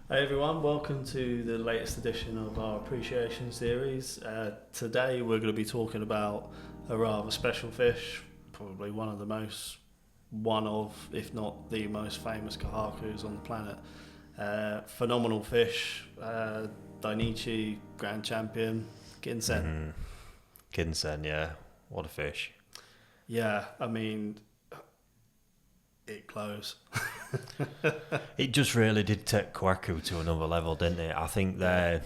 Hey everyone, welcome to the latest edition of our appreciation series. Today we're going to be talking about a rather special fish, probably one of, if not the most famous Kohakus on the planet. Phenomenal fish, Dainichi, Grand Champion, Ginsen. Ginsen, yeah. What a fish. Yeah, I mean, it glows. It just really did take Kohaku to another level, didn't it? I think there,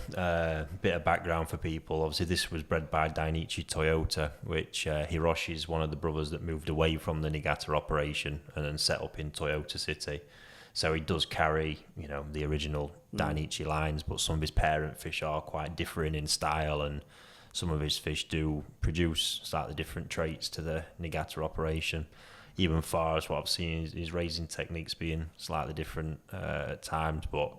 bit of background for people. Obviously, this was bred by Dainichi Toyota, which Hiroshi is one of the brothers that moved away from the Niigata operation and then set up in Toyota City. So he does carry, the original Dainichi lines, but some of his parent fish are quite different in style, and some of his fish do produce slightly different traits to the Niigata operation. Even far as what I've seen, his raising techniques being slightly different at times. But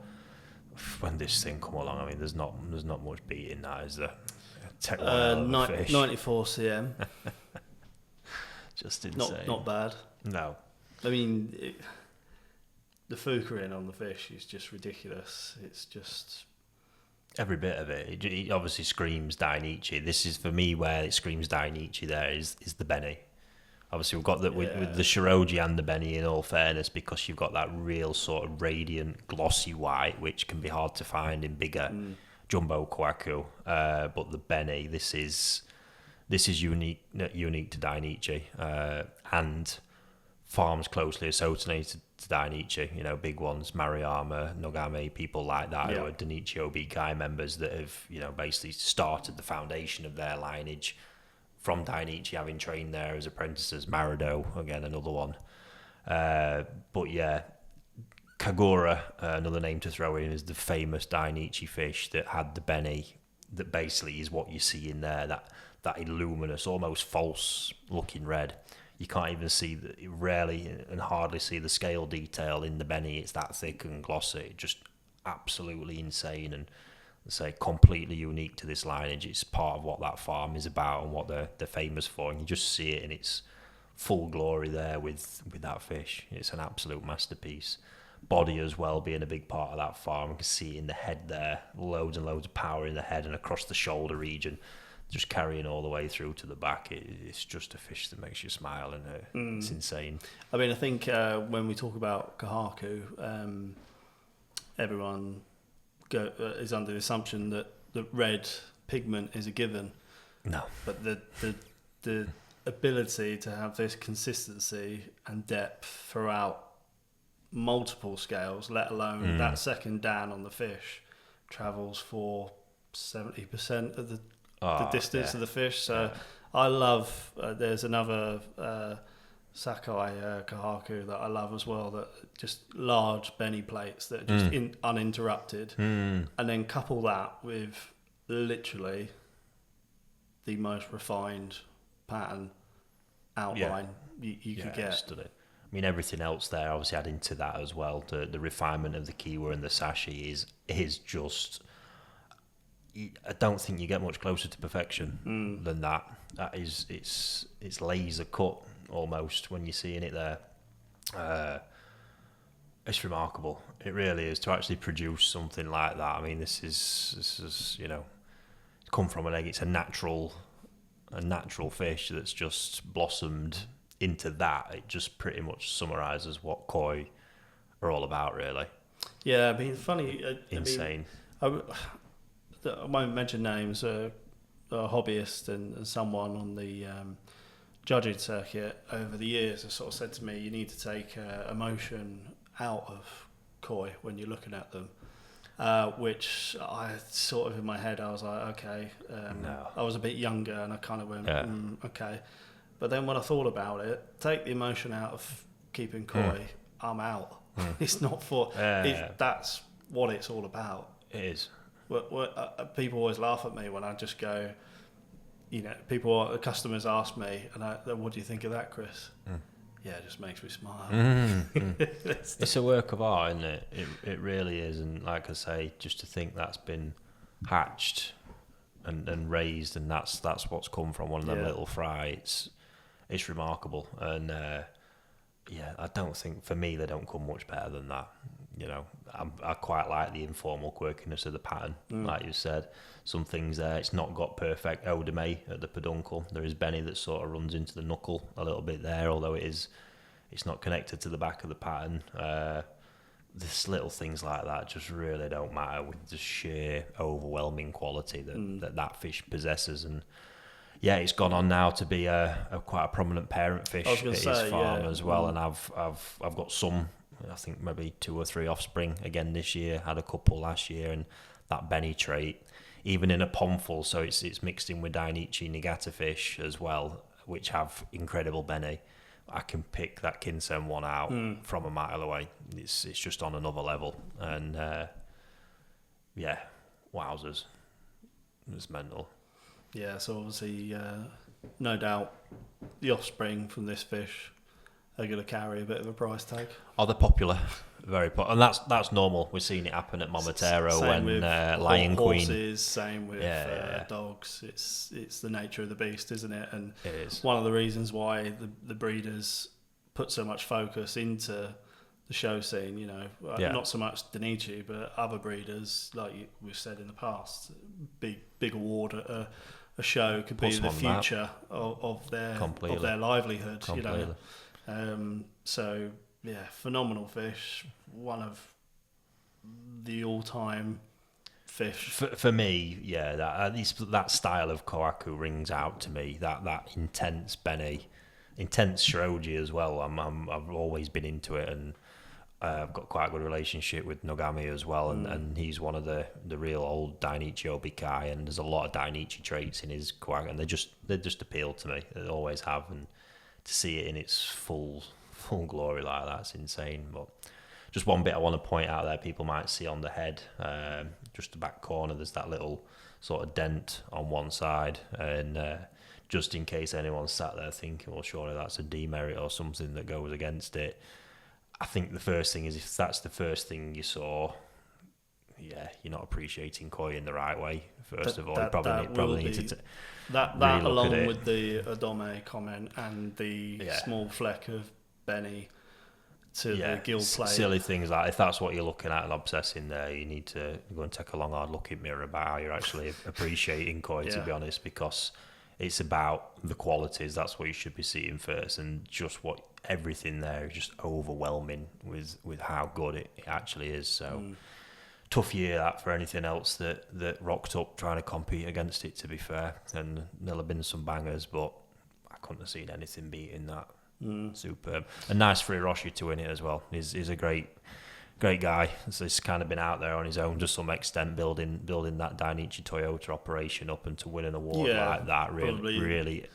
when this thing come along, I mean, there's not much beating that, is there? Take one out of a fish. 94 cm. Just insane. Not bad. No. I mean, the fukurin on the fish is just ridiculous. It's just Every bit of it. It obviously screams Dainichi. This is, for me, where it screams Dainichi there is the Benny. Obviously, we've got that with the Shiroji and the Benny, in all fairness, because you've got that real sort of radiant, glossy white, which can be hard to find in bigger jumbo Kohaku. But the Benny, this is unique to Dainichi, and farms closely associated to Dainichi. Big ones, Maruyama, Nogame, people like that, who are Dainichi OBK members that have, basically started the foundation of their lineage from Dainichi, having trained there as apprentices. Marido, again, another one. But yeah, Kagura, another name to throw in, is the famous Dainichi fish that had the Benny, that basically is what you see in there, that luminous, almost false-looking red. You can't even see, rarely and hardly see the scale detail in the Benny. It's that thick and glossy, just absolutely insane, and say completely unique to this lineage. It's part of what that farm is about and what they're famous for, and you just see it in its full glory there with that fish. It's an absolute masterpiece. Body as well being a big part of that farm. You can see it in the head there, loads and loads of power in the head and across the shoulder region, just carrying all the way through to the back. It's just a fish that makes you smile, and it's insane. I mean, I think when we talk about Kohaku, everyone is under the assumption that the red pigment is a given. No. But the ability to have this consistency and depth throughout multiple scales, let alone that second dan on the fish, travels for 70% of the distance of the fish. So I love, there's another Sakai Kohaku that I love as well, that just large Benny plates that are just uninterrupted, and then couple that with literally the most refined pattern outline you could get. I mean, everything else there, obviously adding to that as well, the refinement of the Kiwa and the Sashi is just, I don't think you get much closer to perfection than that. That is, it's laser cut almost when you're seeing it there. It's remarkable. It really is, to actually produce something like that. I mean, this is come from an egg. It's a natural fish that's just blossomed into that. It just pretty much summarises what koi are all about, really. Yeah, I mean, funny. Insane. I won't mention names. A hobbyist and someone on the judging circuit over the years has sort of said to me, you need to take emotion out of koi when you're looking at them, which I sort of, in my head, I was like, okay. No. I was a bit younger and I kind of went, okay. But then when I thought about it, take the emotion out of keeping koi, I'm out. It's not for, that's what it's all about. It is. People always laugh at me when I just go, customers ask me, and what do you think of that, Chris? Yeah, it just makes me smile. It's a work of art, isn't it? It really is. And like I say, just to think that's been hatched and raised, and that's what's come from one of them little fry. It's remarkable. And I don't think, for me, they don't come much better than that. You know, I quite like the informal quirkiness of the pattern, like you said. Some things there, it's not got perfect odeme at the peduncle. There is Benny that sort of runs into the knuckle a little bit there, although it's not connected to the back of the pattern. This little things like that just really don't matter with the sheer overwhelming quality that fish possesses. And yeah, it's gone on now to be a quite a prominent parent fish at his farm as well. And I've got some, I think maybe 2 or 3 offspring again this year. Had a couple last year, and that Benny trait, even in a pond full, so it's mixed in with Dainichi Niigata fish as well, which have incredible Benny. I can pick that Kinsen one out from a mile away. It's just on another level, and yeah, wowzers, it's mental. Yeah, so obviously, no doubt, the offspring from this fish are going to carry a bit of a price tag. Oh, they're popular, very popular, and that's normal. We've seen it happen at Momotaro when Lion horses, Queen. Same with dogs. It's the nature of the beast, isn't it? And it is one of the reasons why the breeders put so much focus into the show scene. You know, not so much Dainichi, but other breeders, like we've said in the past. Big award at a show could be the future of their livelihood. Completely. You know. So yeah, phenomenal fish. One of the all-time fish for me. Yeah, that at least that style of Kohaku rings out to me. That intense Benny, intense Shiroji as well. I've always been into it, and I've got quite a good relationship with Nogami as well, and he's one of the real old Dainichi Obikai, and there's a lot of Dainichi traits in his Kohaku, and they just appeal to me. They always have, and to see it in its full glory like that's insane. But just one bit I want to point out there, people might see on the head, just the back corner, there's that little sort of dent on one side, and just in case anyone's sat there thinking, well, surely that's a demerit or something that goes against it. I think the first thing is, if that's the first thing you saw, yeah, you're not appreciating koi in the right way. First of all, you probably need to that along with the Odome comment and the small fleck of Benny to the gill plate. Silly things like, if that's what you're looking at and obsessing there, you need to go and take a long hard look in the mirror about how you're actually appreciating koi, to be honest, because it's about the qualities. That's what you should be seeing first, and just what everything there is just overwhelming with how good it actually is. So tough year that for anything else that rocked up trying to compete against it, to be fair. And there'll have been some bangers, but I couldn't have seen anything beating that. Superb. And nice for Hiroshi to win it as well. He's a great guy. So he's kind of been out there on his own to some extent, building that Dainichi Toyota operation up, and to win an award like that, really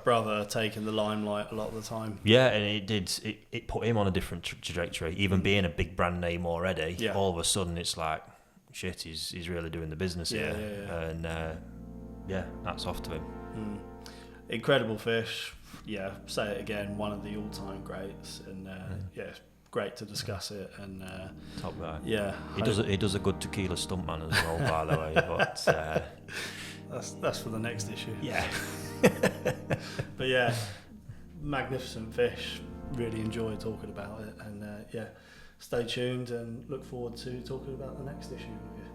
brother taking the limelight a lot of the time. Yeah, and it put him on a different trajectory. Even being a big brand name already, all of a sudden it's like, shit, he's really doing the business here. And that's off to him. Incredible fish. Yeah, say it again, one of the all-time greats, and great to discuss it. And top guy. Yeah, he does a good tequila stuntman as well, by the way. But that's for the next issue. Yeah. But yeah, magnificent fish. Really enjoy talking about it, and stay tuned and look forward to talking about the next issue with you.